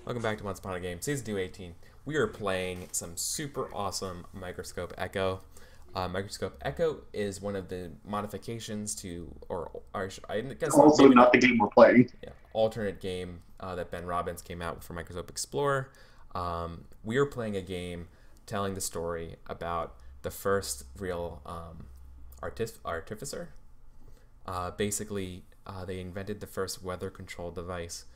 Welcome back to Once Upon a Game, Season 2, 18. We are playing some super awesome Microscope Echo. Microscope Echo is one of the modifications to, I guess Also maybe not not, the game we're playing. yeah, alternate game that Ben Robbins came out for Microscope Explorer. We are playing a game telling the story about the first real artificer. Basically, they invented the first weather control device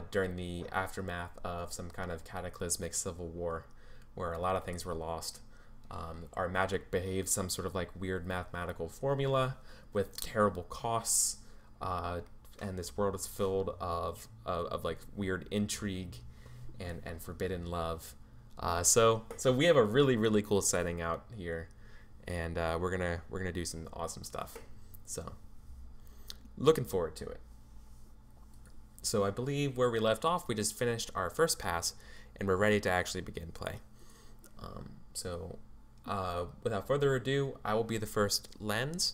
during the aftermath of some kind of cataclysmic civil war where a lot of things were lost. Our magic behaved some sort of like weird mathematical formula with terrible costs, and this world is filled of like weird intrigue and forbidden love. So we have a really cool setting out here, and we're gonna do some awesome stuff. So looking forward to it. So I believe where we left off, we just finished our first pass, and we're ready to actually begin play. Without further ado, I will be the first lens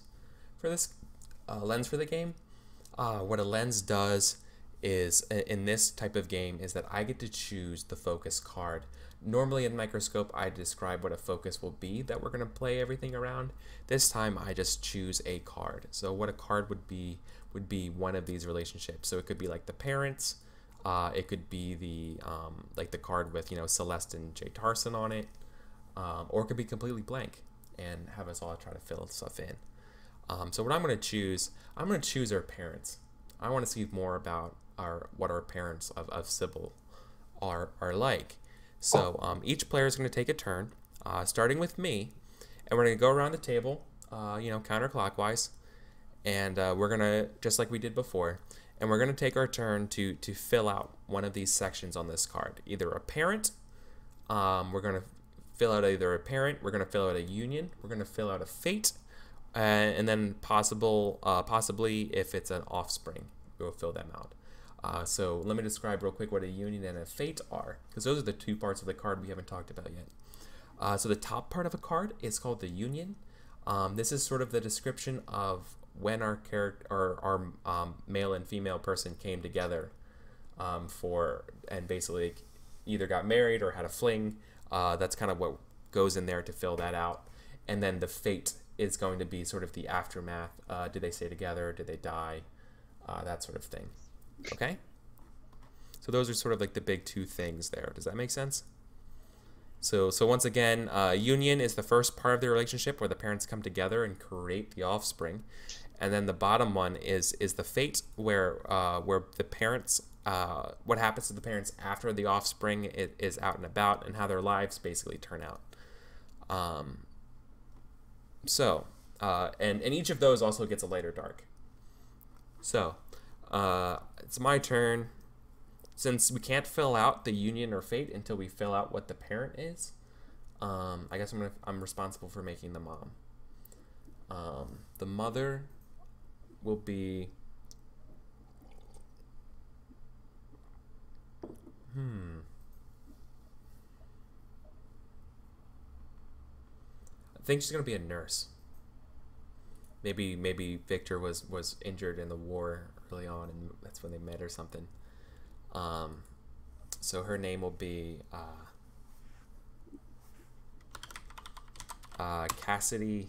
for this lens for the game. What a lens does is, in this type of game, is that I get to choose the focus card. Normally in Microscope, I describe what a focus will be that we're going to play everything around. This time, I just choose a card. So what a card would be one of these relationships. So it could be like the parents. It could be the like the card with Celeste and Jay Tarson on it, or it could be completely blank and have us all try to fill stuff in. So what I'm going to choose our parents. I want to see more about what our parents of Sybil are like. So each player is going to take a turn, starting with me, and we're going to go around the table, counterclockwise, and we're going to, just like we did before, and we're going to take our turn to fill out one of these sections on this card. Either a parent, we're going to fill out either a parent, we're going to fill out a union, we're going to fill out a fate, and then possibly if it's an offspring, we'll fill them out. So let me describe real quick what a union and a fate are, because those are the two parts of the card we haven't talked about yet. So the top part of a card is called the union. This is sort of the description of when our character, or our male and female person came together and basically either got married or had a fling. That's kind of what goes in there to fill that out. And then the fate is going to be sort of the aftermath. Did they stay together? Did they die? That sort of thing. Okay? So those are sort of like the big two things there. Does that make sense? So once again, union is the first part of the relationship where the parents come together and create the offspring. And then the bottom one is the fate, where the parents, what happens to the parents after the offspring is out and about, and how their lives basically turn out. And each of those also gets a lighter dark. So it's my turn. Since we can't fill out the union or fate until we fill out what the parent is, I guess I'm responsible for making the mom. The mother will be I think she's gonna be a nurse. Maybe Victor was injured in the war early on, and that's when they met or something. So her name will be Cassidy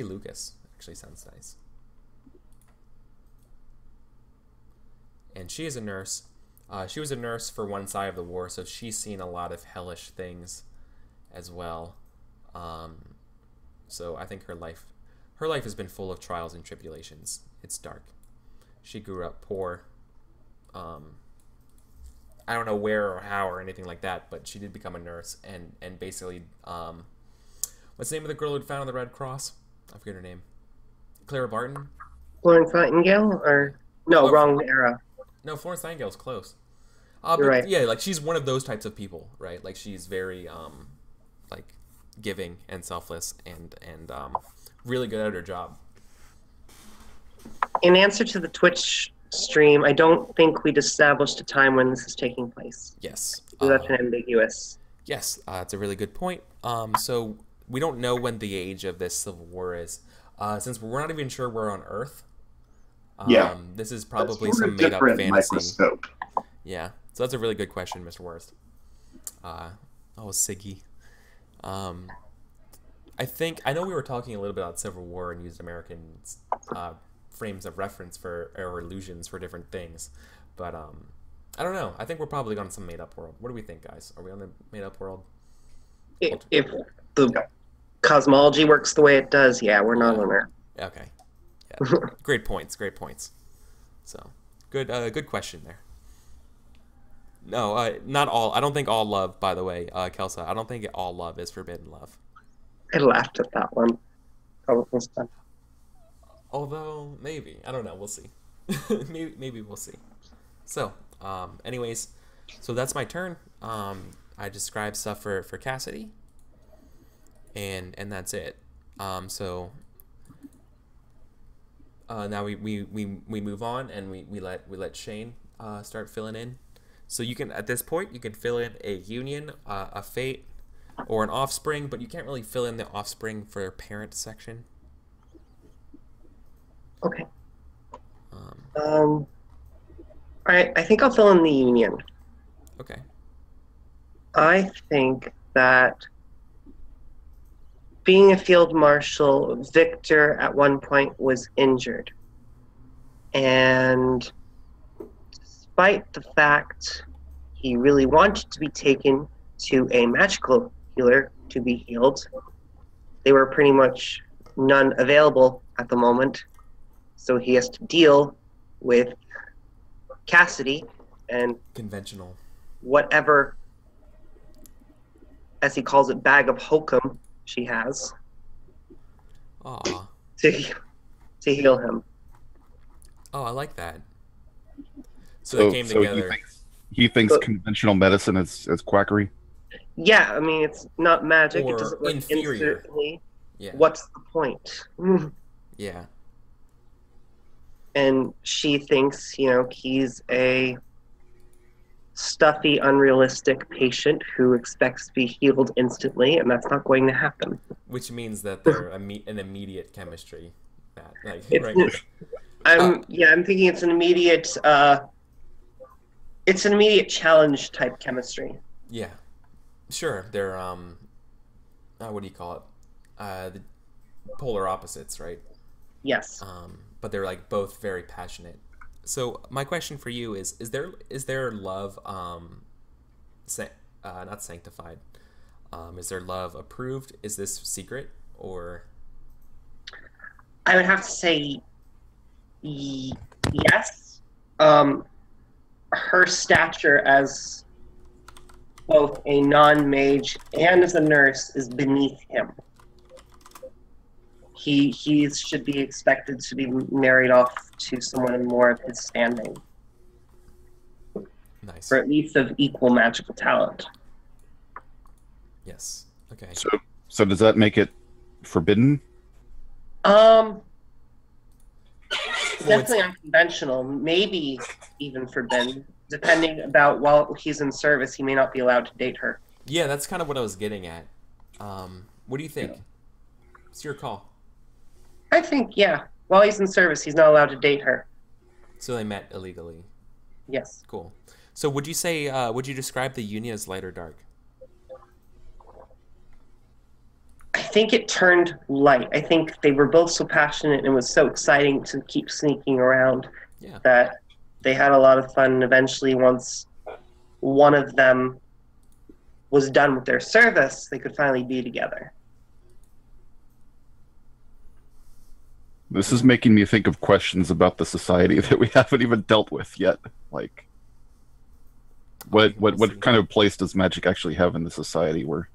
Lucas. Actually sounds nice. And she is a nurse. She was a nurse for one side of the war, so she's seen a lot of hellish things as well. So I think her life has been full of trials and tribulations. It's dark. She grew up poor. I don't know where or how or anything like that, but she did become a nurse, and basically, what's the name of the girl who found the Red Cross? I forget her name. Clara Barton? Florence Nightingale? Or no, wrong era. No, Florence Nightingale's close. You're But right. yeah, like she's one of those types of people, right? Like she's very like giving and selfless and really good at her job. In answer to the Twitch stream, I don't think we'd established a time when this is taking place. Yes. So that's an ambiguous. Yes, it's a really good point. So we don't know when the age of this civil war is, since we're not even sure we're on Earth. Yeah. This is probably some made-up fantasy. Microscope. Yeah. So that's a really good question, Mr. Worst. Oh, Siggy. Um, I know we were talking a little bit about Civil War and used American frames of reference for or illusions for different things, but I don't know. I think we're probably on some made up world. What do we think, guys? Are we on a made up world? If the cosmology works the way it does, yeah, we're not on Earth. Okay. Yeah. Great points. Great points. So good. Good question there. No, not all. I don't think all love. By the way, Kelsa, I don't think all love is forbidden love. I laughed at that one. Oh, it was fun. Although maybe I don't know. We'll see. maybe we'll see. So, anyways, so that's my turn. I described stuff for Cassidy, and that's it. So now we move on and we let Shane start filling in. So you can at this point you can fill in a union, a fate, or an offspring, but you can't really fill in the offspring for parent section. Okay. I think I'll fill in the union. Okay. I think that being a field marshal, Victor at one point was injured. And despite the fact he really wanted to be taken to a magical healer to be healed, they were pretty much none available at the moment. So he has to deal with Cassidy and conventional whatever, as he calls it, bag of hokum she has. Aw. to heal him. Oh, I like that. So they came together. He thinks conventional medicine is quackery? Yeah, I mean, it's not magic. Or it doesn't work inferior. instantly. Yeah. What's the point? Yeah. And she thinks, he's a stuffy, unrealistic patient who expects to be healed instantly, and that's not going to happen. Which means that they're an immediate chemistry. Right? I'm thinking it's an immediate challenge type chemistry. Yeah, sure. They're what do you call it? The polar opposites, right? Yes. But they're like both very passionate. So my question for you is there love not sanctified? Is there love approved? Is this secret or? I would have to say yes. Her stature as both a non-mage and as a nurse is beneath him. He should be expected to be married off to someone in more of his standing. Nice. Or at least of equal magical talent. Yes. Okay. So does that make it forbidden? Definitely unconventional. Maybe even forbidden. Depending about while he's in service, he may not be allowed to date her. Yeah, that's kind of what I was getting at. What do you think? It's your call. I think, yeah. While he's in service, he's not allowed to date her. So they met illegally. Yes. Cool. So would you say, would you describe the union as light or dark? I think it turned light. I think they were both so passionate and it was so exciting to keep sneaking around that they had a lot of fun. And eventually, once one of them was done with their service, they could finally be together. This is making me think of questions about the society that we haven't even dealt with yet. Like, what kind of place does magic actually have in the society where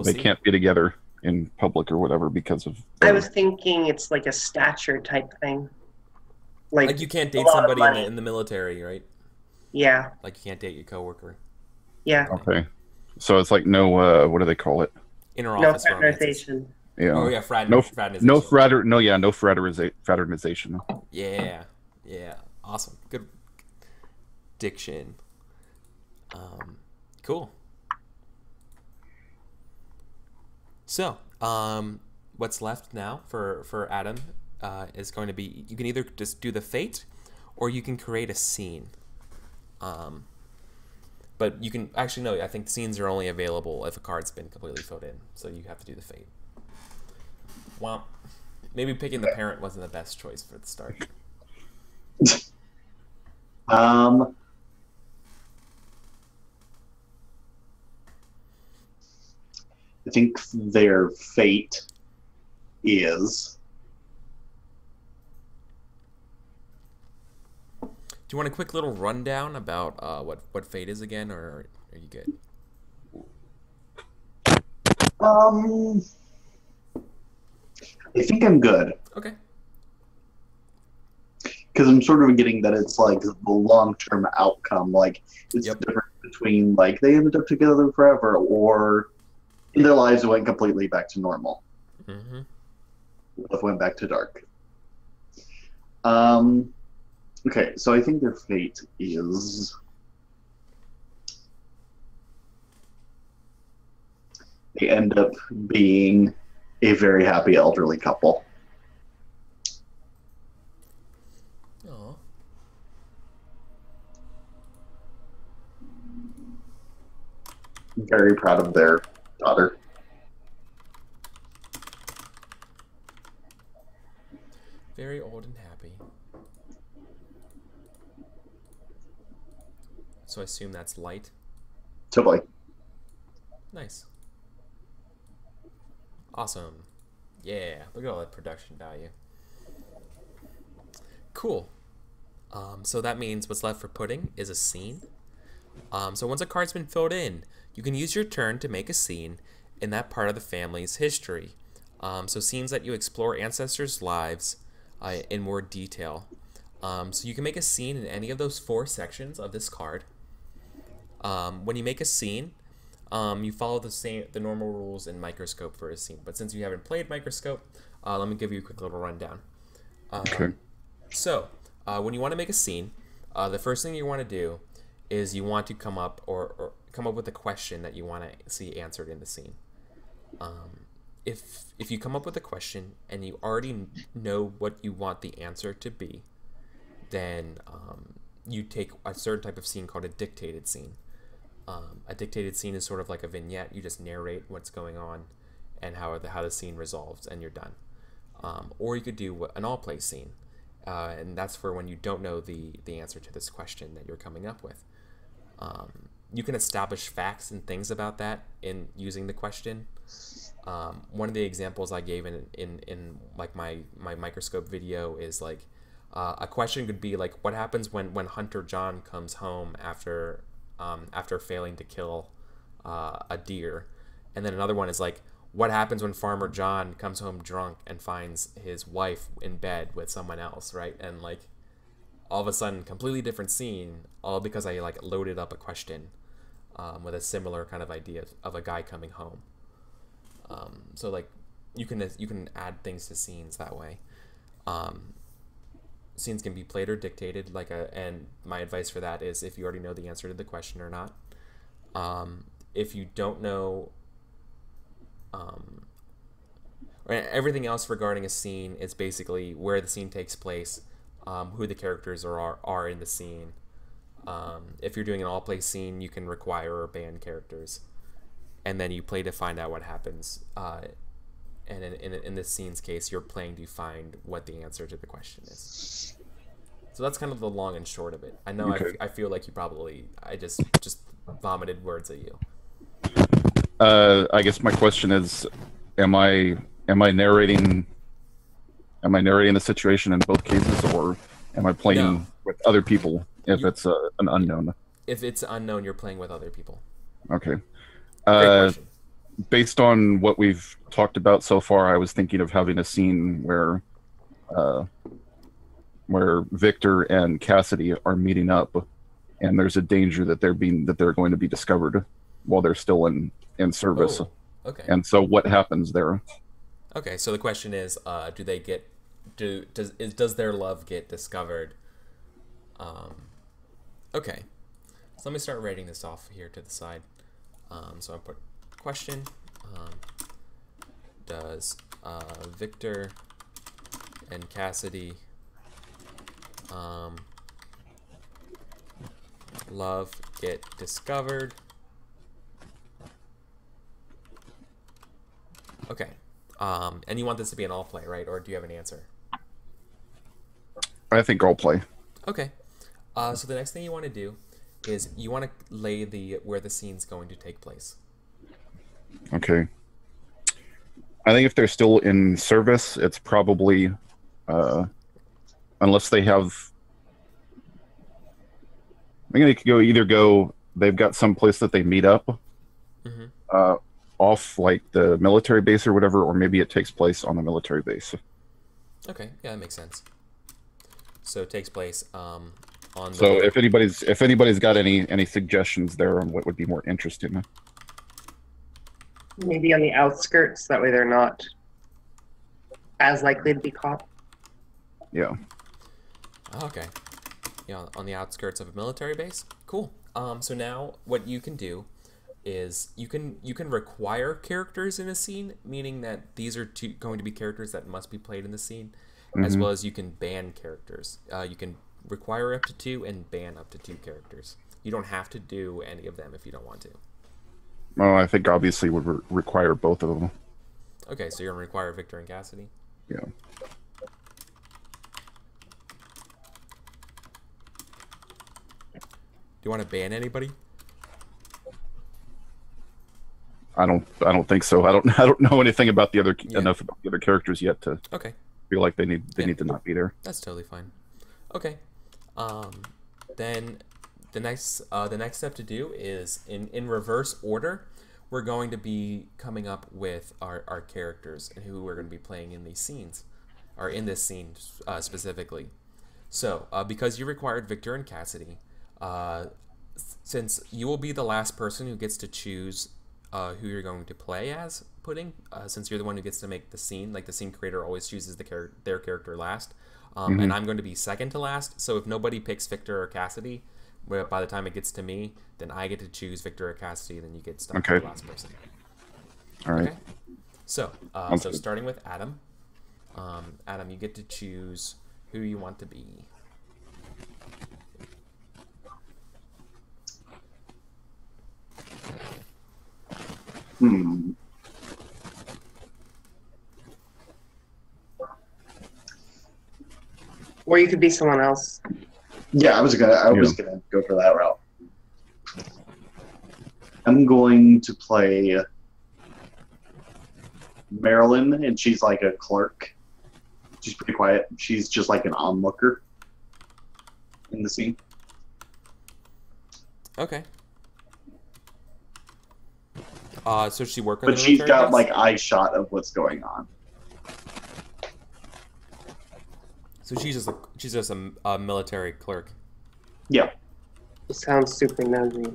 they can't be together in public or whatever because of... I was thinking it's like a stature type thing. Like you can't date somebody in the military, right? Yeah. Like you can't date your coworker. Yeah. Okay. So it's like no, what do they call it? Inter-office fraternization. Yeah. Oh yeah, fraternization. No fraternization. Yeah. Yeah. Awesome. Good diction. Cool. So, what's left now for Adam is going to be, you can either just do the fate or you can create a scene. But you can actually no. I think scenes are only available if a card's been completely filled in. So you have to do the fate. Well, maybe picking the parent wasn't the best choice for the start. I think their fate is. Do you want a quick little rundown about what fate is again, or are you good? I think I'm good. Okay. Because I'm sort of getting that it's like the long-term outcome. Like, it's Yep. different between, like, they ended up together forever, or in their lives it went completely back to normal. Mm-hmm. Both went back to dark. Okay, so I think their fate is... They end up being a very happy elderly couple. Aw. Very proud of their daughter. Very old and happy. So I assume that's light. Totally. Nice. Awesome. Yeah, look at all that production value. Cool. So that means what's left for pudding is a scene. So once a card's been filled in, you can use your turn to make a scene in that part of the family's history. So scenes that you explore ancestors' lives in more detail. So you can make a scene in any of those 4 sections of this card. When you make a scene, you follow the normal rules in Microscope for a scene. But since you haven't played Microscope, let me give you a quick little rundown. Okay. So, when you want to make a scene, the first thing you want to do is you want to come up with a question that you want to see answered in the scene. If you come up with a question and you already know what you want the answer to be, then you take a certain type of scene called a dictated scene. A dictated scene is sort of like a vignette. You just narrate what's going on and how the scene resolves, and you're done. Or you could do an all-play scene, and that's for when you don't know the answer to this question that you're coming up with. You can establish facts and things about that in using the question. One of the examples I gave in like my Microscope video is like a question could be like, what happens when Hunter John comes home after failing to kill a deer? And then another one is like, what happens when Farmer John comes home drunk and finds his wife in bed with someone else, right? And like all of a sudden, completely different scene, all because I like loaded up a question with a similar kind of idea of a guy coming home. So like you can add things to scenes that way. Scenes can be played or dictated, and my advice for that is if you already know the answer to the question or not. If you don't know, everything else regarding a scene is basically where the scene takes place, who the characters are in the scene. If you're doing an all-play scene, you can require or ban characters, and then you play to find out what happens. And in this scene's case, you're playing to find what the answer to the question is. So that's kind of the long and short of it. I know. Okay. I feel like I just vomited words at you. I guess my question is, am I narrating the situation in both cases, or am I playing No. with other people if it's an unknown? If it's unknown, you're playing with other people. Okay. Great question. Based on what we've talked about so far, I was thinking of having a scene where Victor and Cassidy are meeting up, and there's a danger that they're going to be discovered while they're still in service. Oh, okay. And so, what happens there? Okay, so the question is, does their love get discovered? Okay, so let me start writing this off here to the side. So I put question. Does Victor and love get discovered. Okay. And you want this to be an all play, right? Or do you have an answer? I think I'll play. Okay. So the next thing you want to do is you want to lay where the scene's going to take place. Okay. I think if they're still in service, it's probably, unless they have, I think they could they've got some place that they meet up, off like the military base or whatever, or maybe it takes place on the military base. Okay, yeah, that makes sense. So it takes place on the... So if anybody's got any suggestions there on what would be more interesting. Maybe on the outskirts, that way they're not as likely to be caught. Yeah. Okay. Yeah, on the outskirts of a military base. Cool. So now what you can do is you can require characters in a scene, meaning that these are going to be characters that must be played in the scene, as well as you can ban characters. You can require up to 2 and ban up to 2 characters. You don't have to do any of them if you don't want to. Well, I think obviously would require both of them. Okay, so you're going to require Victor and Cassidy? Yeah. Do you want to ban anybody? I don't think so. I don't know anything about enough about the other characters yet to feel like they need to not be there. That's totally fine. Okay. Then the next step to do is in reverse order. We're going to be coming up with our characters and who we're going to be playing in these scenes, or in this scene specifically. So because you required Victor and Cassidy, since you will be the last person who gets to choose who you're going to play as, Pudding, since you're the one who gets to make the scene, like the scene creator always chooses their character last, and I'm going to be second to last, so if nobody picks Victor or Cassidy, by the time it gets to me, then I get to choose Victor or Cassidy, then you get stuck with the last person. All right. Okay? So, starting with Adam. Adam, you get to choose who you want to be. Or you could be someone else. Yeah, I was gonna go for that route. I'm going to play Marilyn, and she's like a clerk. She's pretty quiet. She's just like an onlooker in the scene. Okay. So she work on But she's got like eye shot of what's going on. So she's just a military clerk. Yeah. It sounds super nosy.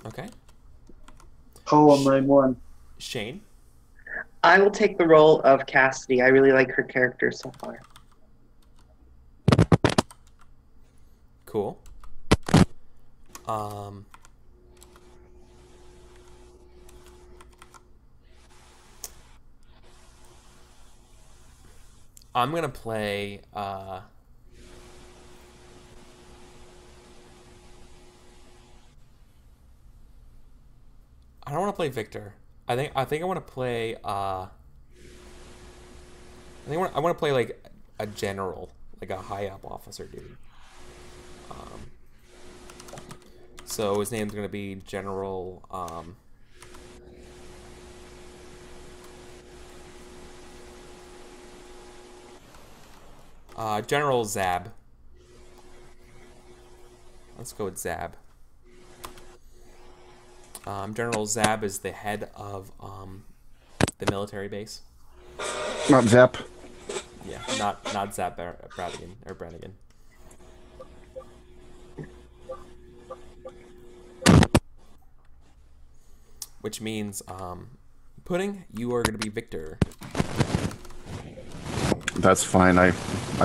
Okay. Call 911. Shane? I will take the role of Cassidy. I really like her character so far. Cool. I'm gonna play I don't want to play Victor. I think I want to play I want to play like a general, like a high up officer dude. So his name's gonna be General General Zab. Let's go with Zab. General Zab is the head of the military base. Not Zap. Yeah, not Zap Brannigan. Which means, Pudding, you are going to be Victor. That's fine. I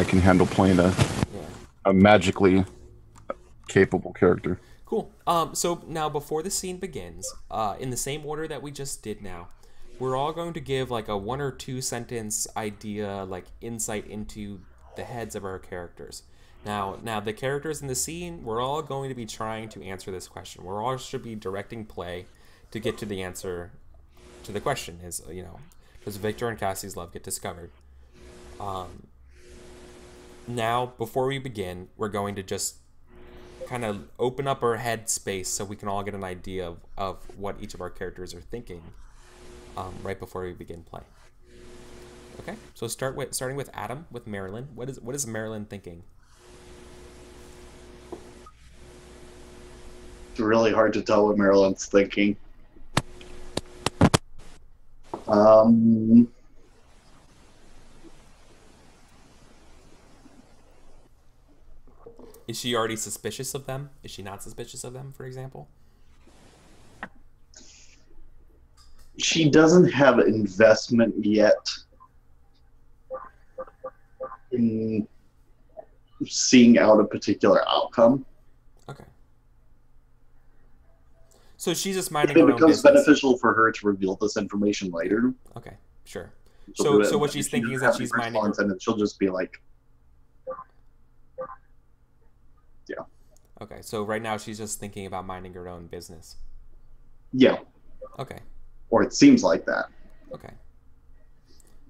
can handle playing a magically capable character. Cool. So now before the scene begins, in the same order that we just did now, we're all going to give like a 1 or 2 sentence idea, like insight into the heads of our characters. Now the characters in the scene, we're all going to be trying to answer this question. We're all should be directing play to get to the answer to the question. Is does Victor and Cassie's love get discovered? Now, before we begin, we're going to just kind of open up our head space so we can all get an idea of what each of our characters are thinking right before we begin play. Okay, so starting with Adam, with Marilyn. What is Marilyn thinking? It's really hard to tell what Marilyn's thinking. Is she already suspicious of them? Is she not suspicious of them, for example? She doesn't have investment yet in seeing out a particular outcome. Okay. So she's just minding If her it own becomes business. beneficial for her to reveal this information later. Okay, sure. she'll do it. So what If she's she thinking is doesn't that have she's any minding response, and then she'll just be like, yeah. Okay, so right now she's just thinking about minding her own business. Yeah. Okay. Or it seems like that. Okay.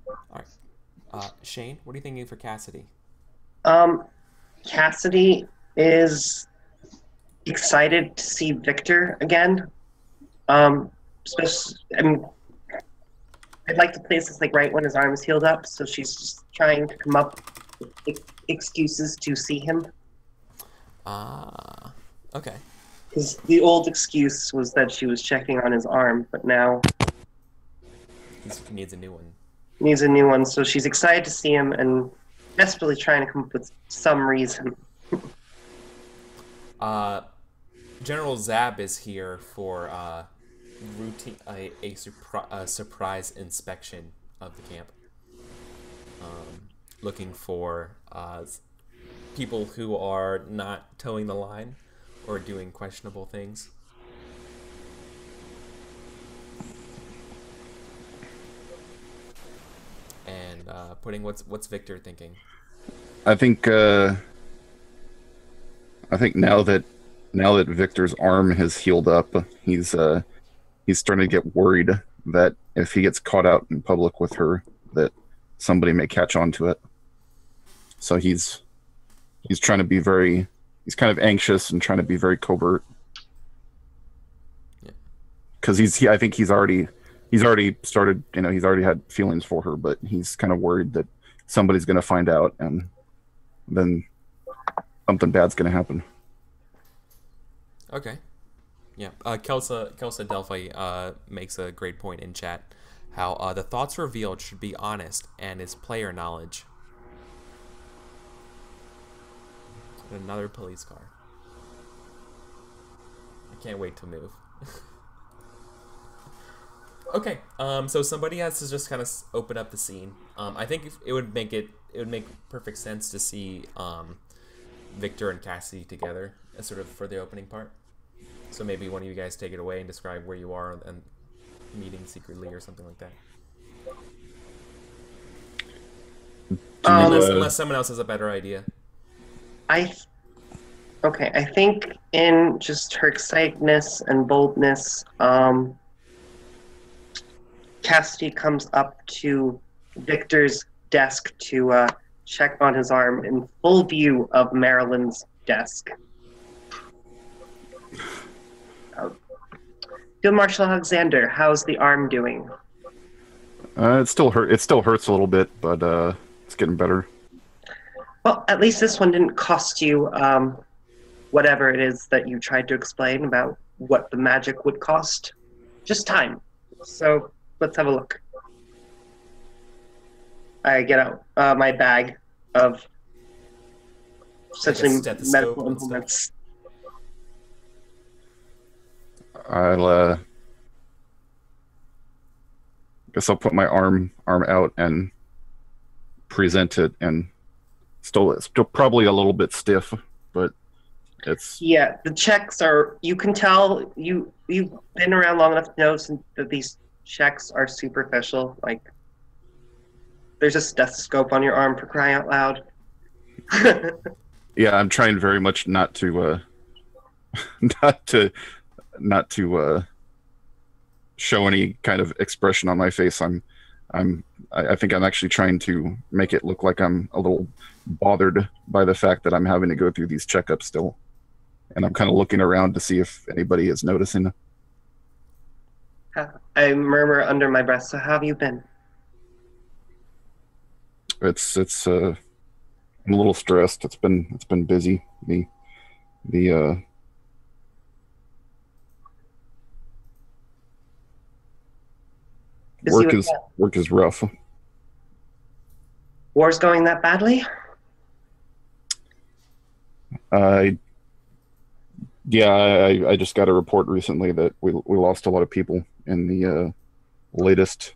All right. Shane, what are you thinking for Cassidy? Cassidy is excited to see Victor again. Especially, I'd like to place this like right when his arm is healed up, so she's just trying to come up with excuses to see him. Okay. Because the old excuse was that she was checking on his arm, but now He needs a new one. needs a new one. So she's excited to see him and desperately trying to come up with some reason. General Zab is here for routine a surprise inspection of the camp, looking for people who are not towing the line or doing questionable things. And putting what's Victor thinking? I think now that Victor's arm has healed up, he's starting to get worried that if he gets caught out in public with her, that somebody may catch on to it. So he's trying to be he's kind of anxious and trying to be very covert. Yeah. Because I think he's already started, he's already had feelings for her, but he's kind of worried that somebody's going to find out and then something bad's going to happen. Okay. Yeah. Kelsa Delphi makes a great point in chat. How the thoughts revealed should be honest and is player knowledge. Another police car. I can't wait to move. Okay. So somebody has to just kind of open up the scene. I think it would make perfect sense to see Victor and Cassie together as sort of for the opening part. So maybe one of you guys take it away and describe where you are and meeting secretly or something like that. Unless someone else has a better idea. I think in just her excitedness and boldness, Cassidy comes up to Victor's desk to check on his arm in full view of Marilyn's desk. Field Marshal Alexander, how's the arm doing? It still hurts a little bit, but it's getting better. Well, at least this one didn't cost you whatever it is that you tried to explain about what the magic would cost. Just time. So let's have a look. I get out my bag of essentially medical implements. I'll guess I'll put my arm out and present it, and it's still probably a little bit stiff, but it's the checks are. You can tell you've been around long enough to know that these checks are superficial. Like there's a stethoscope on your arm, for crying out loud. Yeah, I'm trying very much not to not to not to show any kind of expression on my face. I think I'm actually trying to make it look like I'm a little bothered by the fact that I'm having to go through these checkups still, and I'm kind of looking around to see if anybody is noticing. I murmur under my breath. So how have you been? It's I'm a little stressed. It's been busy. The Busy with what? work is rough. War's going that badly? I Yeah, I just got a report recently that we lost a lot of people in the latest.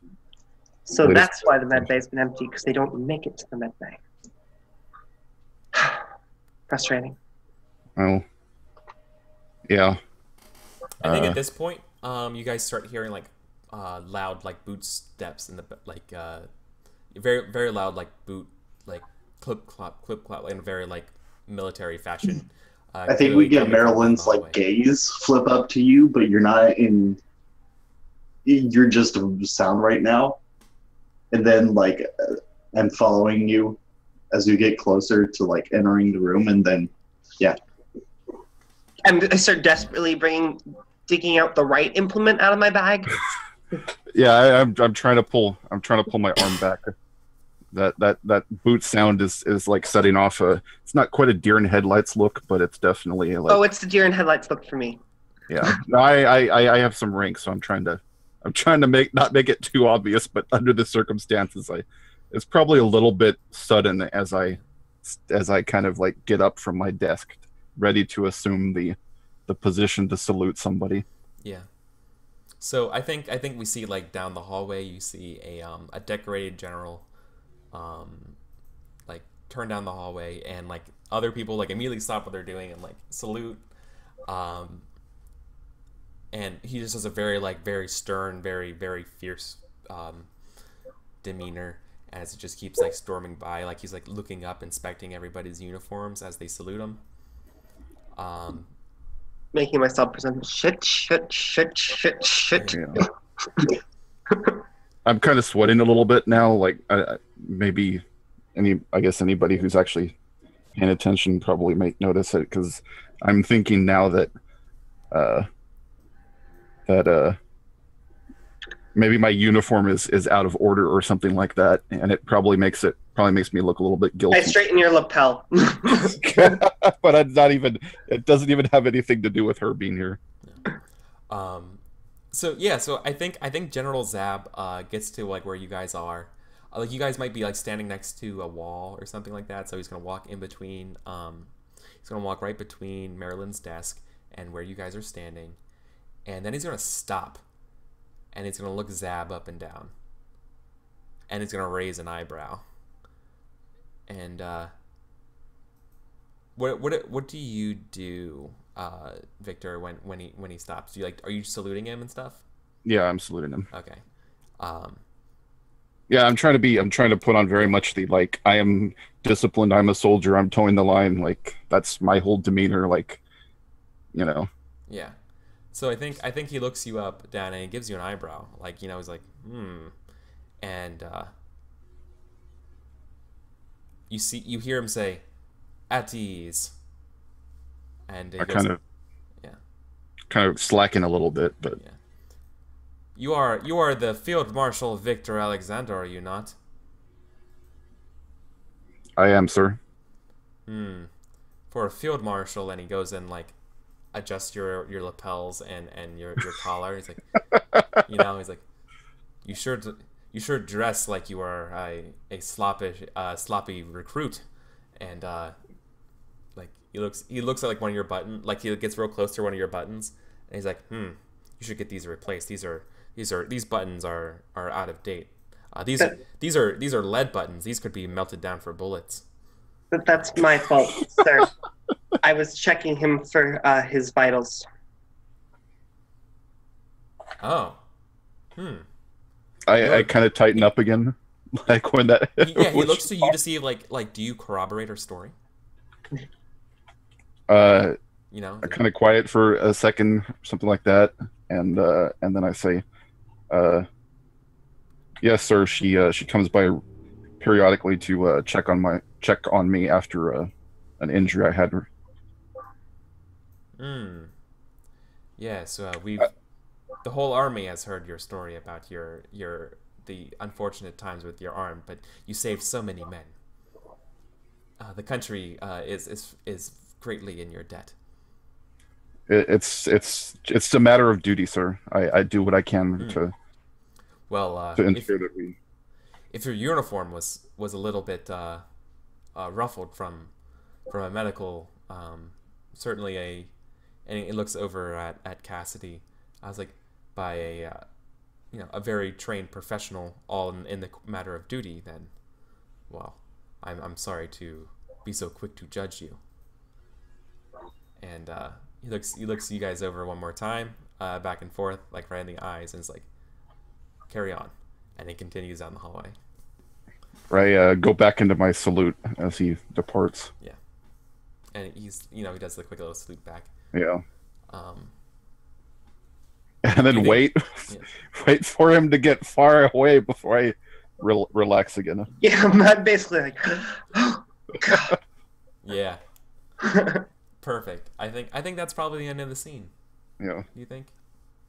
So that's why the med bay's been empty, because they don't make it to the med bay. Frustrating. Well, yeah. I think at this point, you guys start hearing like loud like boot steps in the like very very loud like boot like clip clop in a very like military fashion. I think we get Marilyn's like gaze flip up to you, but you're not in. You're just a sound right now, and then like I'm following you as you get closer to like entering the room, and then yeah. I start desperately digging out the right implement out of my bag. Yeah, I'm trying to pull my arm back. That boot sound is like setting off a. It's not quite a deer in headlights look, but it's definitely like. Oh, it's the deer in headlights look for me. Yeah, no, I have some rank, so I'm trying to not make it too obvious, but under the circumstances, it's probably a little bit sudden as I kind of like get up from my desk, ready to assume the position to salute somebody. Yeah. So I think we see like down the hallway, you see a decorated general, like turn down the hallway, and like other people like immediately stop what they're doing and like salute, and he just has a very stern, very very fierce demeanor as it just keeps like storming by, like he's like looking up, inspecting everybody's uniforms as they salute him. Making myself present. Shit. Yeah. I'm kind of sweating a little bit now. Like maybe I guess anybody who's actually paying attention probably might notice it, because I'm thinking now that maybe my uniform is out of order or something like that, and it probably makes me look a little bit guilty. I straighten your lapel. But it's not even. It doesn't even have anything to do with her being here. So yeah, so I think General Zab gets to like where you guys are. Like you guys might be like standing next to a wall or something like that. So he's gonna walk in between. He's gonna walk right between Marilyn's desk and where you guys are standing, and then he's gonna stop, and he's gonna look Zab up and down, and he's gonna raise an eyebrow. And what do you do, Victor, when he stops? Do you are you saluting him and stuff? Yeah, I'm saluting him. Okay. Yeah, I'm trying to put on very much the like I am disciplined, I'm a soldier, I'm towing the line, like that's my whole demeanor, like, you know. Yeah. So I think he looks you up, down, and he gives you an eyebrow. Like, he's like, and you hear him say, "At ease." And I kind of slacken a little bit, but yeah. You are the Field Marshal Victor Alexander, are you not? I am, sir. For a Field Marshal, and he goes and like adjusts your lapels and your collar. He's like, he's like, you sure dress like you are a sloppy recruit, and like he looks at like one of your buttons, like he gets real close to one of your buttons, and he's like, you should get these replaced. These buttons are out of date. These are lead buttons. These could be melted down for bullets. But that's my fault, sir. I was checking him for his vitals. Oh. I kind of tighten up again, like when that. He looks to you to see if like do you corroborate her story? You know? I kind of quiet for a second, something like that, and then I say, uh, "Yes, sir." She comes by periodically to check on me after an injury I had. Hmm. Yeah, so Uh, the whole army has heard your story about the unfortunate times with your arm, but you saved so many men. The country is greatly in your debt. it's a matter of duty, sir. I do what I can Mm. Well, to ensure that we. if your uniform was a little bit ruffled from a medical, certainly a, and it looks over at Cassidy. I was like, by a very trained professional, all in the matter of duty. Then, well, I'm sorry to be so quick to judge you. And he looks you guys over one more time, back and forth, like right in the eyes, and is like, carry on, and he continues down the hallway. I go back into my salute as he departs. Yeah, and he does the quick little salute back. Yeah. Um, And then wait, yeah. wait for him to get far away before I relax again. Yeah, I'm basically like, oh, God. Yeah, perfect. I think that's probably the end of the scene. Yeah. Do you think?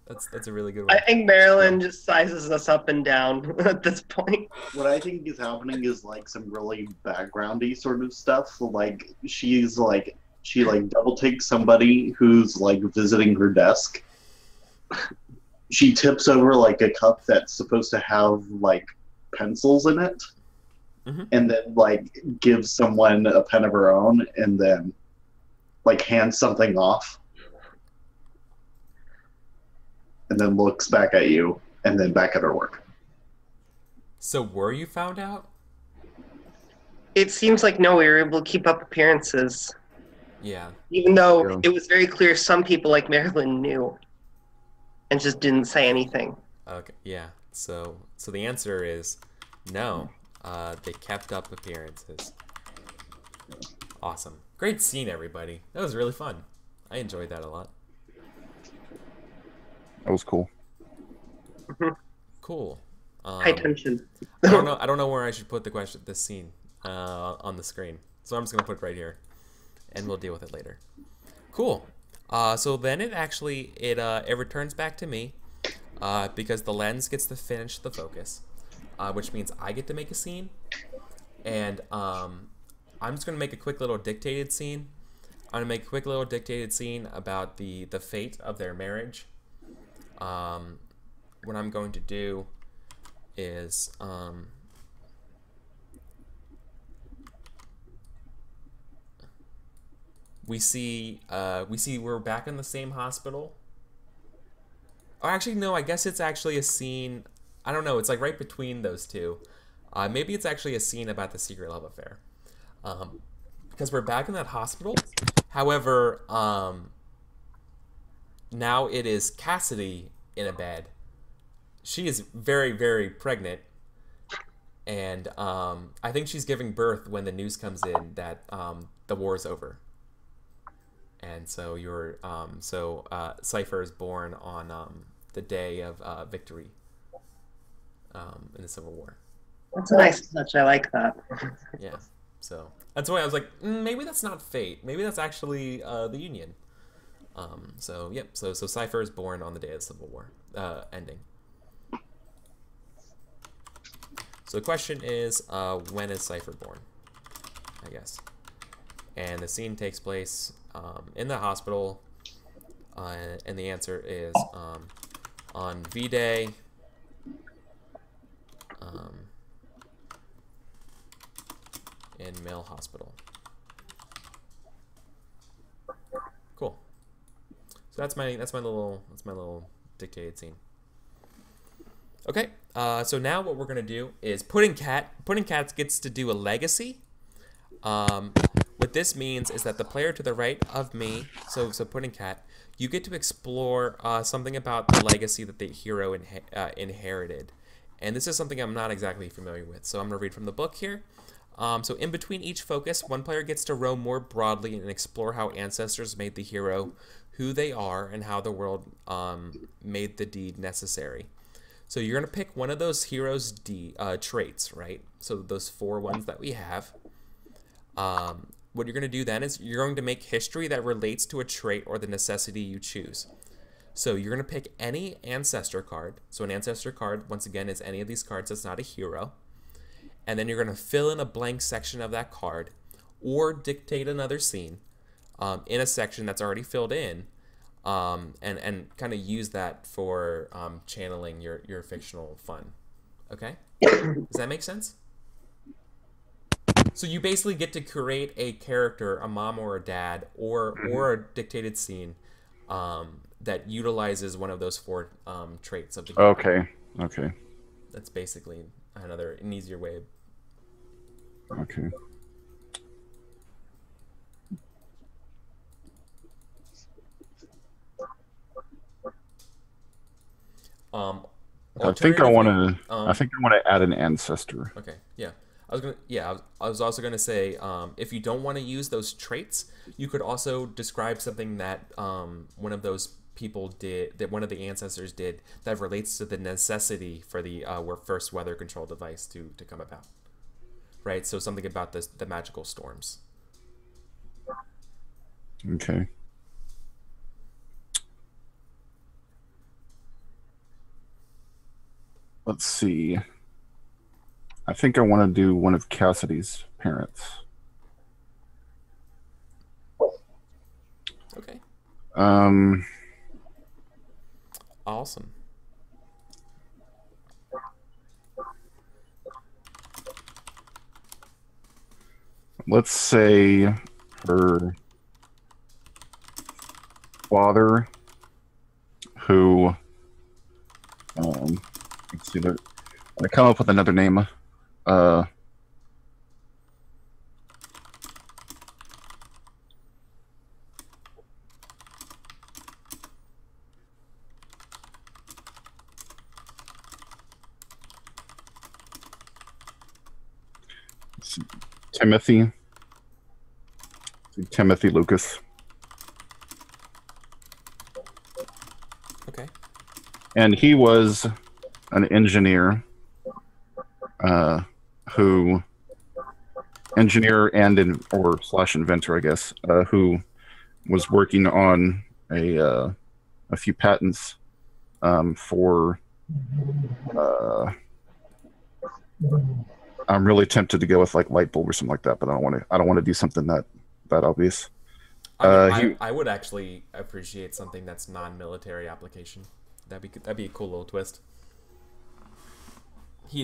That's a really good one. I think Marilyn just sizes us up and down at this point. What I think is happening is like some really backgroundy sort of stuff. Like she double takes somebody who's like visiting her desk. She tips over like a cup that's supposed to have like pencils in it, and then like gives someone a pen of her own, and then like hands something off, and then looks back at you, and then back at her work. So were you found out? It seems like no, we were able to keep up appearances, Yeah. even though Yeah. it was very clear some people like Marilyn knew and just didn't say anything. Okay. Yeah. So the answer is no. They kept up appearances. Awesome. Great scene, everybody. That was really fun. I enjoyed that a lot. That was cool. Cool. High tension. I don't know where I should put this scene on the screen. So I'm just gonna put it right here, and we'll deal with it later. Cool. So then it returns back to me, because the lens gets to finish the focus, which means I get to make a scene, and I'm just gonna make a quick little dictated scene. I'm gonna make a quick little dictated scene about the fate of their marriage. What I'm going to do is we see we're back in the same hospital. Or actually, no, I guess it's actually a scene. I don't know. It's like right between those two. Maybe it's actually a scene about the secret love affair. Because we're back in that hospital. However, now it is Cassidy in a bed. She is very, very pregnant. And I think she's giving birth when the news comes in that the war's over. And so Cypher is born on the day of victory in the Civil War. That's a nice touch. I like that. Yeah. So that's why I was like, maybe that's not fate. Maybe that's actually the Union. So yep. So Cypher is born on the day of the Civil War ending. So the question is, when is Cypher born? I guess. And the scene takes place in the hospital, and the answer is on V-Day. In Mill Hospital. Cool. So that's my little dictated scene. Okay. So now what we're gonna do is Pudding Cat gets to do a legacy. What this means is that the player to the right of me, so Pudding Cat, you get to explore something about the legacy that the hero inherited. And this is something I'm not exactly familiar with. So I'm gonna read from the book here. So in between each focus, one player gets to roam more broadly and explore how ancestors made the hero, who they are, and how the world made the deed necessary. So you're going to pick one of those heroes' traits, right? So those 4 ones that we have. What you're going to do then is you're going to make history that relates to a trait or the necessity you choose. So you're going to pick any ancestor card. So an ancestor card, once again, is any of these cards that's not a hero. And then you're going to fill in a blank section of that card or dictate another scene in a section that's already filled in, and kind of use that for channeling your fictional fun. Okay? Does that make sense? So you basically get to create a character, a mom or a dad, or a dictated scene that utilizes one of those 4 traits of the game. Okay. That's basically an easier way. Okay. I think I want to add an ancestor. Okay. Yeah. I was also gonna say, if you don't want to use those traits, you could also describe something that one of those people did, that one of the ancestors did, that relates to the necessity for the first weather control device to come about. Right. So something about the magical storms. Okay. Let's see. I think I want to do one of Cassidy's parents. Okay. Awesome. Let's say her father, who, let's see, I come up with another name. Timothy Lucas. Okay. And he was an engineer inventor, I guess, who was working on a few patents for. I'm really tempted to go with like light bulb or something like that, but I don't want to do something that obvious. I would actually appreciate something that's non-military application. That'd be a cool little twist.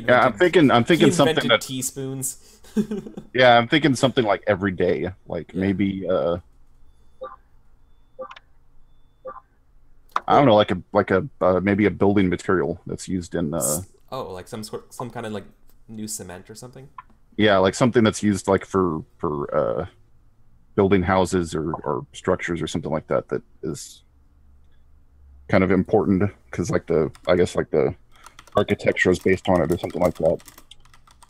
I'm thinking something that teaspoons. Yeah, I'm thinking something like every day, like maybe I don't know, like a maybe a building material that's used in like some kind of like new cement or something. Yeah, like something that's used like for building houses or structures or something like that is kind of important because I guess the architecture is based on it or something like that.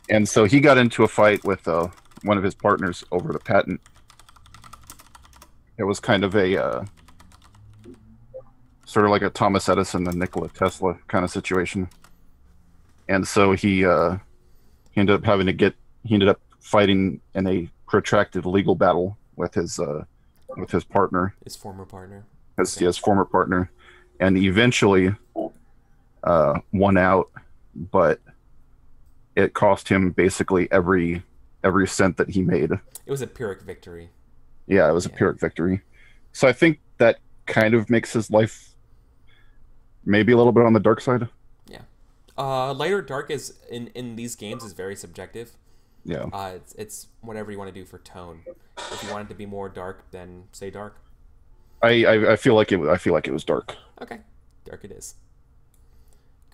And so he got into a fight with one of his partners over the patent. It was kind of a sort of like a Thomas Edison and Nikola Tesla kind of situation. And so he ended up fighting in a protracted legal battle with his partner. His former partner. His former partner. And eventually won out, but it cost him basically every cent that he made. It was a Pyrrhic victory. Yeah, it was a Pyrrhic victory. So I think that kind of makes his life maybe a little bit on the dark side. Yeah. Light or dark is in these games is very subjective. Yeah. It's whatever you want to do for tone. If you want it to be more dark, then say dark. I feel like it was dark. Okay. Dark it is.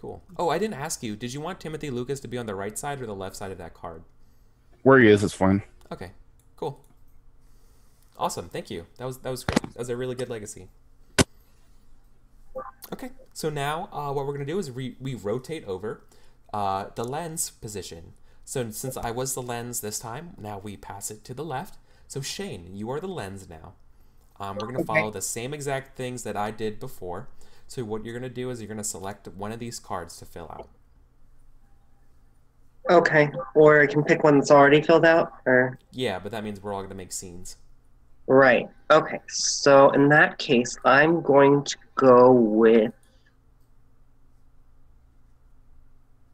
Cool. Oh, I didn't ask you. Did you want Timothy Lucas to be on the right side or the left side of that card? Where he is fine. Okay. Cool. Awesome. Thank you. That was great. That was a really good legacy. Okay. So now what we're going to do is we rotate over the lens position. So since I was the lens this time, now we pass it to the left. So Shane, you are the lens now. We're going to follow the same exact things that I did before. So what you're going to do is you're going to select one of these cards to fill out. Okay. Or I can pick one that's already filled out, or... Yeah, but that means we're all going to make scenes. Right. Okay. So in that case, I'm going to go with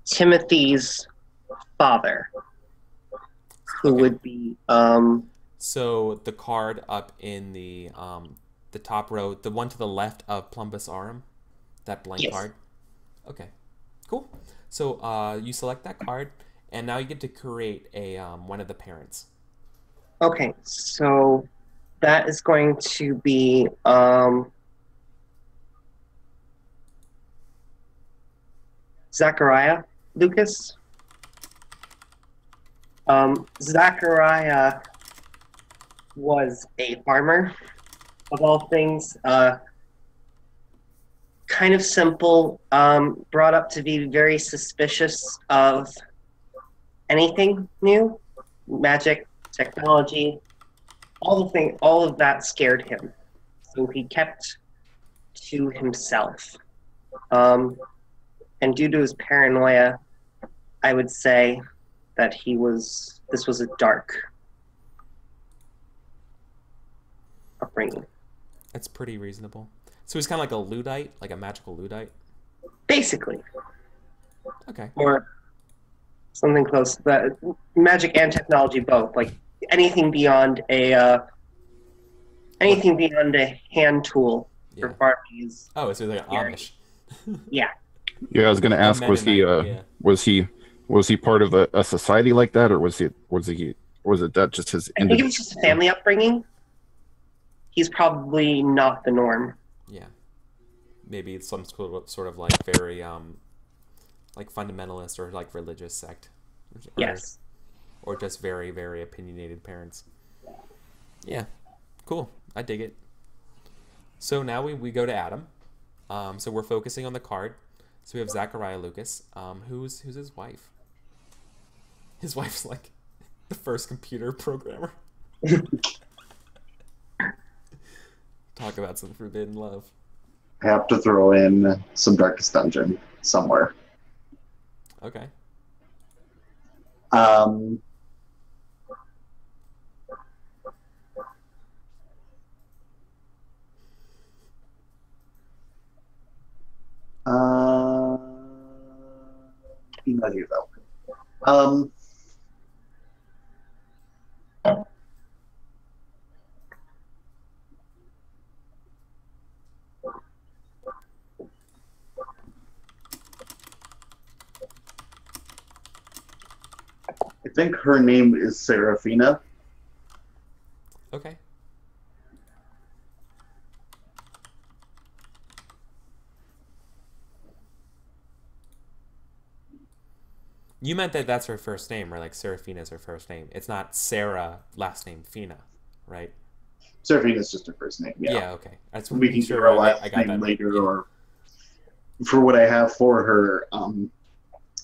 Timothy's father, who Okay. would be So the card up in the top row, the one to the left of Plumbus Aurum, that blank Yes. card. Okay, cool. So you select that card, and now you get to create a one of the parents. okay. So that is going to be Zachariah Lucas. Zachariah was a farmer, of all things. Kind of simple, brought up to be very suspicious of anything new, magic, technology, all of that scared him. So he kept to himself. And due to his paranoia, I would say that this was a dark upbringing. That's pretty reasonable. So he's kind of like a Luddite, like a magical Luddite. Basically. Okay. Or something close to that. Magic and technology both. Like anything beyond a hand tool for Yeah. farming is Oh, so like Amish. yeah. Yeah, I was going to ask, was he Mennonite, yeah. was he part of a society like that, or was it that just his? I think it was just a family upbringing. He's probably not the norm. Yeah. Maybe it's some sort of like very like fundamentalist or like religious sect. Yes. Or just very, very opinionated parents. Yeah. Cool. I dig it. So now we go to Adam. So we're focusing on the card. So we have Zachariah Lucas. Who's his wife? His wife's like the first computer programmer. Talk about some forbidden love. I have to throw in some Darkest Dungeon somewhere. Okay. Not here though. I think her name is Serafina. Okay. You meant that that's her first name, right? Like Serafina is her first name. It's not Sarah, last name Fina, right? Serafina is just her first name. Yeah, okay. That's We can sure give her I last got name that later, yeah. or for what I have for her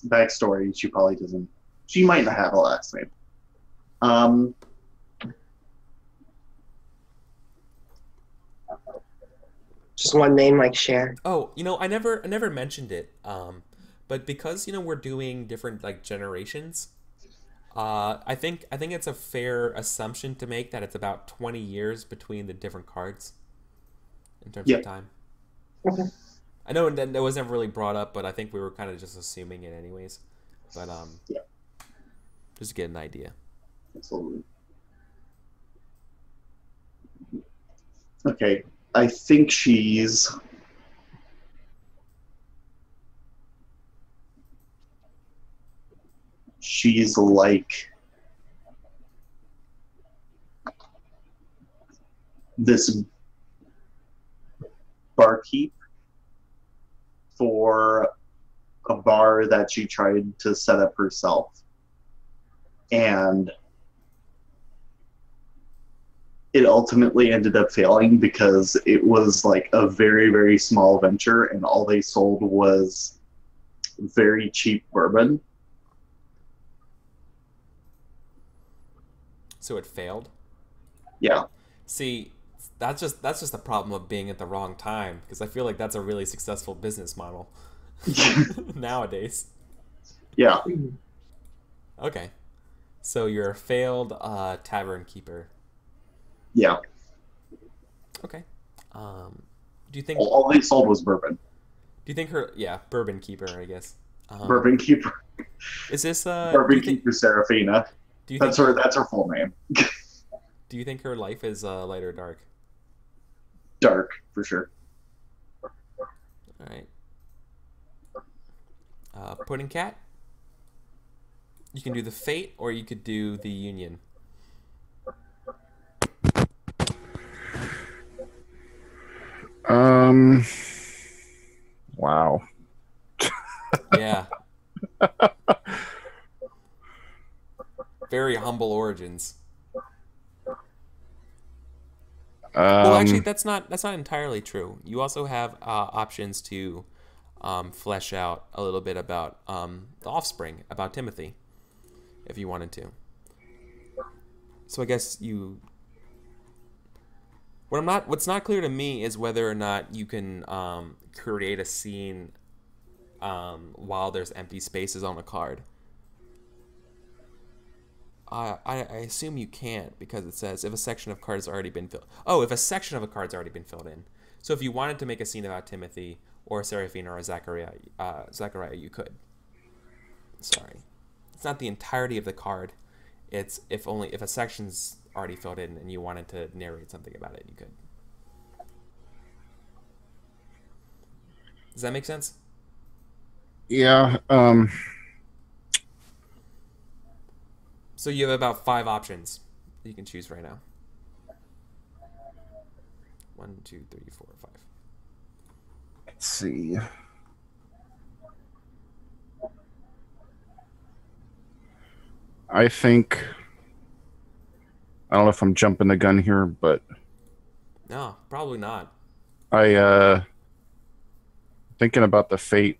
backstory, she probably doesn't. She might not have a last name. Just one name like Cher. Oh, I never mentioned it. But because we're doing different like generations, I think it's a fair assumption to make that it's about 20 years between the different cards in terms of time. Okay. I know that was never really brought up, but I think we were kind of just assuming it anyways. But just to get an idea. Absolutely. Okay, I think she's like this barkeep for a bar that she tried to set up herself. And it ultimately ended up failing because it was like a very, very small venture, and all they sold was very cheap bourbon. so it failed. Yeah. See, that's just the problem of being at the wrong time, because I feel like that's a really successful business model nowadays. Yeah. Okay, so you're a failed tavern keeper. Yeah. Okay. Do you think All they sold was bourbon. her, yeah, bourbon keeper, I guess. Bourbon Keeper. Is this do Bourbon you think Keeper Serafina. do you That's think her. That's her full name. do you think her life is light or dark? Dark for sure. All right. Pudding cat. You can do the fate, or you could do the union. Wow. Yeah. Very humble origins. Well, actually, that's not entirely true. You also have options to flesh out a little bit about the offspring, about Timothy, if you wanted to. So I guess you. What's not clear to me is whether or not you can create a scene while there's empty spaces on a card. I assume you can't, because it says if a section of cards has already been filled. Oh, if a section of a card's already been filled in. So if you wanted to make a scene about Timothy or Seraphina or Zachariah, you could. Sorry, it's not the entirety of the card. It's if a section's already filled in and you wanted to narrate something about it, you could. Does that make sense? Yeah. So you have about 5 options that you can choose right now. 1, 2, 3, 4, 5. Let's see. I think. I don't know if I'm jumping the gun here, but No, probably not. Thinking about the fate,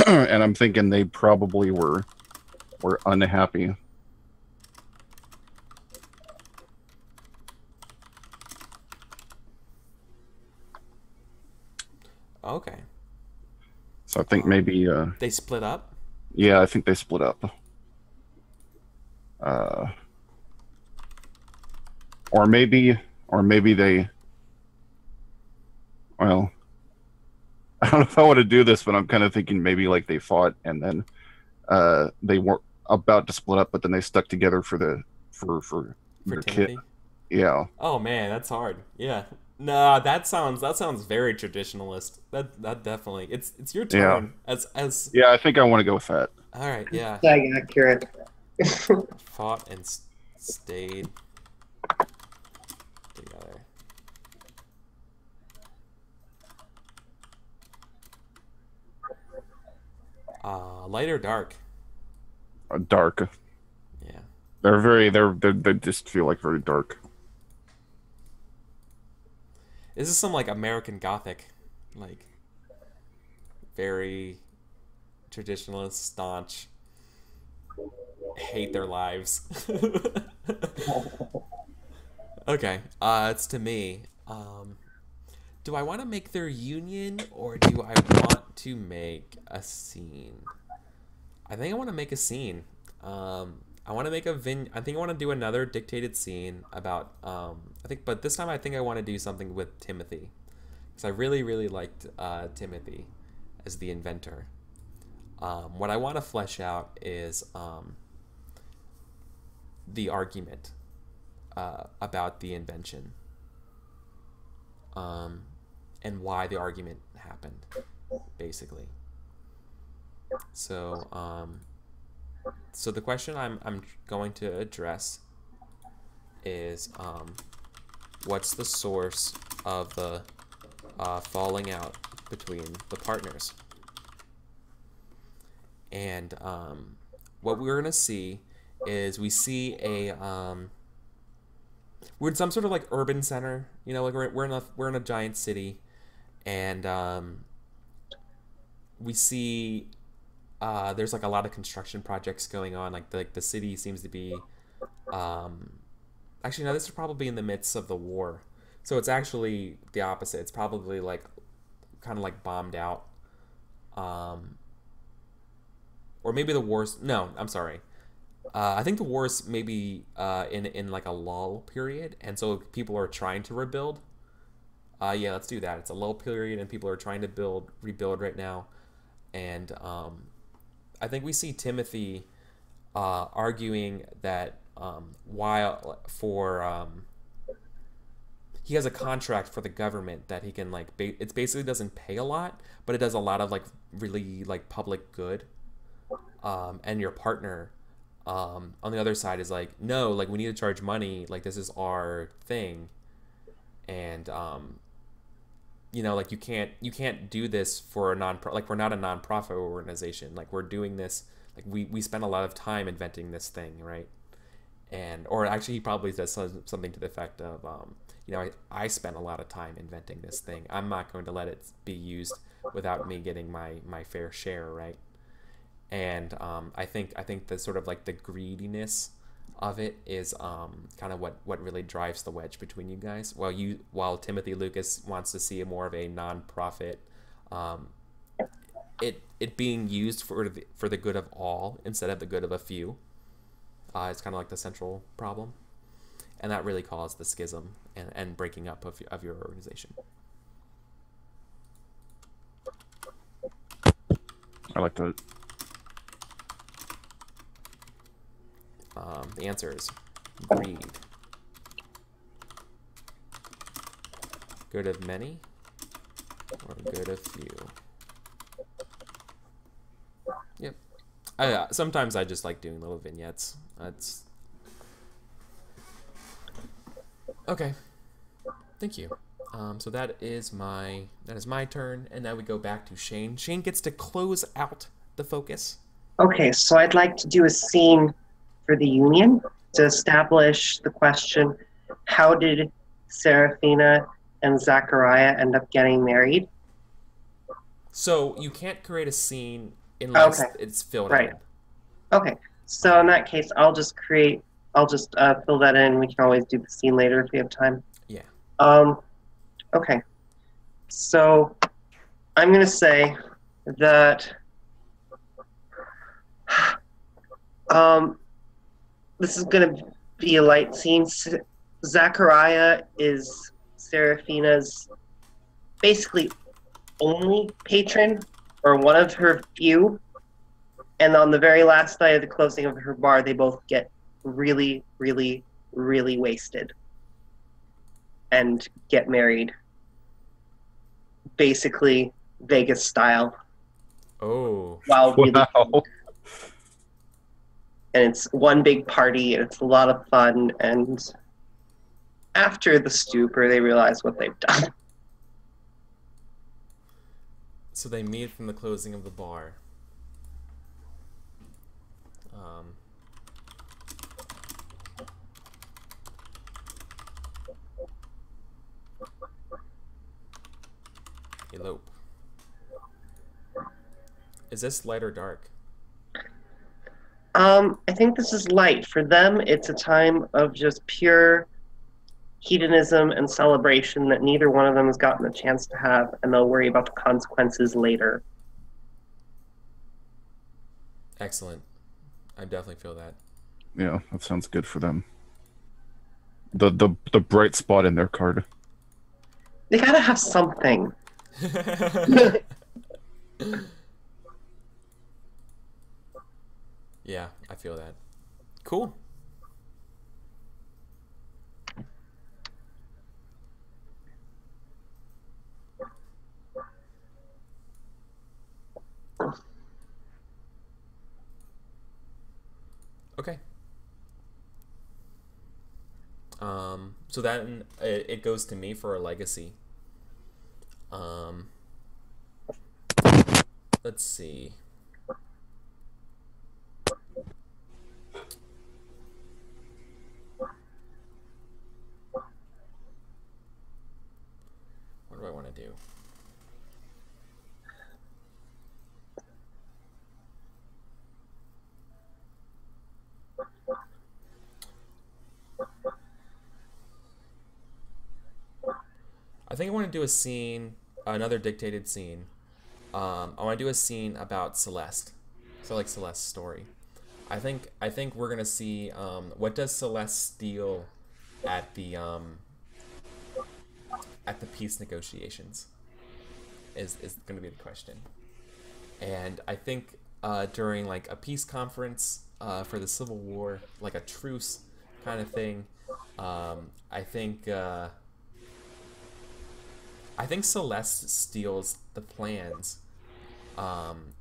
and I'm thinking they probably were unhappy. Okay. So I think maybe They split up? yeah, I think they split up. Or maybe they. Well, I don't know if I want to do this, but I'm kind of thinking maybe like they fought and then they weren't about to split up, but then they stuck together for their Timothy? kid. Yeah. Oh man, that's hard. Yeah. Nah, that sounds very traditionalist. That definitely. It's your turn. As Yeah, I think I want to go with that. All right, yeah. Accurate. Fought and stayed together. Light or dark? Dark. Yeah. They just feel like very dark. This is some like American Gothic, like very traditionalist, staunch, hate their lives. Okay, it's to me. Do I want to make their union, or do I want to make a scene? I think I want to make a scene. I want to make I think I want to do another dictated scene about. But this time I think I want to do something with Timothy, because I really, really liked Timothy as the inventor. What I want to flesh out is the argument about the invention, and why the argument happened, basically. So, so the question I'm going to address is, what's the source of the falling out between the partners? And what we're gonna see is we see we're in some sort of like urban center, you know, like we're in a giant city, and we see there's like a lot of construction projects going on. Like the city seems to be Actually, no, this is probably in the midst of the war. So it's actually the opposite. It's probably like kind of like bombed out. Or maybe the war's... No, I'm sorry. I think the war's maybe in like a lull period. And so people are trying to rebuild. Yeah, let's do that. It's a lull period and people are trying to rebuild right now. And I think we see Timothy arguing that he has a contract for the government that he can like it basically doesn't pay a lot, but it does a lot of like really like public good. And your partner on the other side is like, no, like we need to charge money, like this is our thing. And you know, like you can't do this for a like we're not a non-profit organization, like we're doing this, like we spend a lot of time inventing this thing, right? And or actually he probably says something to the effect of you know, I spent a lot of time inventing this thing, I'm not going to let it be used without me getting my fair share, right? And I think the sort of like the greediness of it is kind of what really drives the wedge between you guys. While Timothy Lucas wants to see more of a non-profit, it being used for the good of all instead of the good of a few. It's kind of like the central problem, and that really caused the schism and breaking up of your organization. I like that. The answer is greed. Good of many or good of few? Yep. Sometimes I just like doing little vignettes. That's okay. Thank you. So that is my turn, and now we go back to Shane. Shane gets to close out the focus. Okay, so I'd like to do a scene for the Union to establish the question, how did Serafina and Zachariah end up getting married? So you can't create a scene unless it's filled in. Okay, so in that case, I'll just fill that in. We can always do the scene later if we have time. Yeah. Okay, so I'm going to say that this is going to be a light scene. Zachariah is Serafina's basically only patron, or one of her few. And on the very last night of the closing of her bar, they both get really, really, really wasted and get married. Basically, Vegas style. Oh. Wow. Wow. And it's one big party, and it's a lot of fun. And after the stupor, they realize what they've done. So they meet from the closing of the bar. Elope. Is this light or dark? I think this is light. For them, it's a time of just pure hedonism and celebration that neither one of them has gotten a chance to have, and they'll worry about the consequences later. Excellent. I definitely feel that. Yeah, that sounds good for them. The bright spot in their card. They gotta have something. Yeah, I feel that. Cool. Okay. So then it goes to me for a legacy. Let's see. What do I want to do? think I want to do a scene, another dictated scene. I want to do a scene about Celeste. So like Celeste's story. I think we're gonna see what does Celeste steal at the peace negotiations is gonna be the question. And I think during like a peace conference for the Civil War, like a truce kind of thing, I think Celeste steals the plans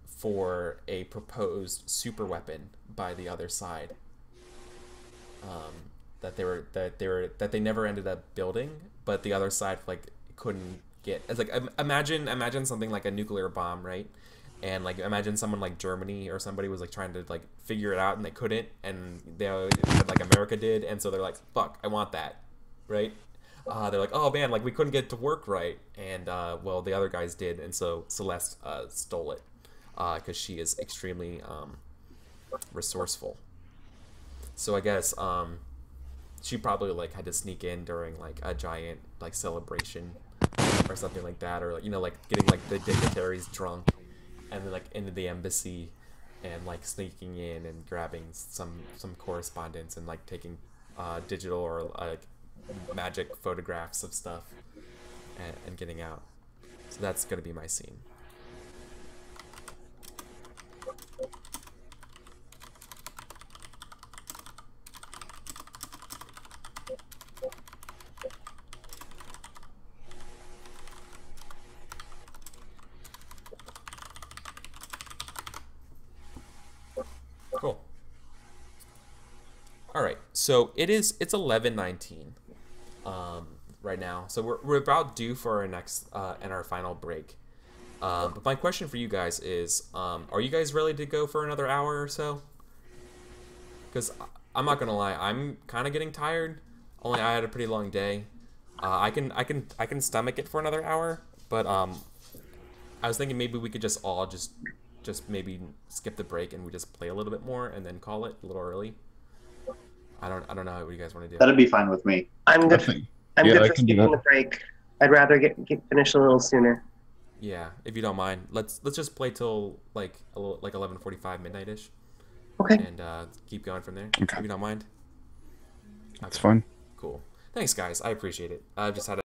for a proposed super weapon by the other side that they never ended up building, but the other side like couldn't get. It's like imagine something like a nuclear bomb, right? And like imagine someone like Germany or somebody was like trying to like figure it out and they couldn't, and they like America did, and so they're like, fuck, I want that, right? They're like, oh man, like we couldn't get it to work right, and well the other guys did, and so Celeste stole it because she is extremely resourceful. So I guess she probably like had to sneak in during like a giant like celebration or something like that, or you know like getting like the dignitaries drunk and then like into the embassy and like sneaking in and grabbing some correspondence and like taking digital or like magic photographs of stuff and getting out. So that's gonna be my scene. Cool. All right, so it's 11:19 right now, so we're about due for our next and our final break. But my question for you guys is, are you guys ready to go for another hour or so? Because I'm not gonna lie, I'm kind of getting tired. Only I had a pretty long day. I can stomach it for another hour, but I was thinking maybe we could just all just maybe skip the break and we just play a little bit more and then call it a little early. I don't know what you guys want to do. That'd be fine with me. I'm good. I'm Yeah, good I for can do skipping that. the break. I'd rather get finished a little sooner. Yeah, if you don't mind, let's just play till like 11:45 midnight-ish. Okay. And keep going from there. Okay. If you don't mind. That's fine. Cool. Thanks, guys. I appreciate it. I've just had a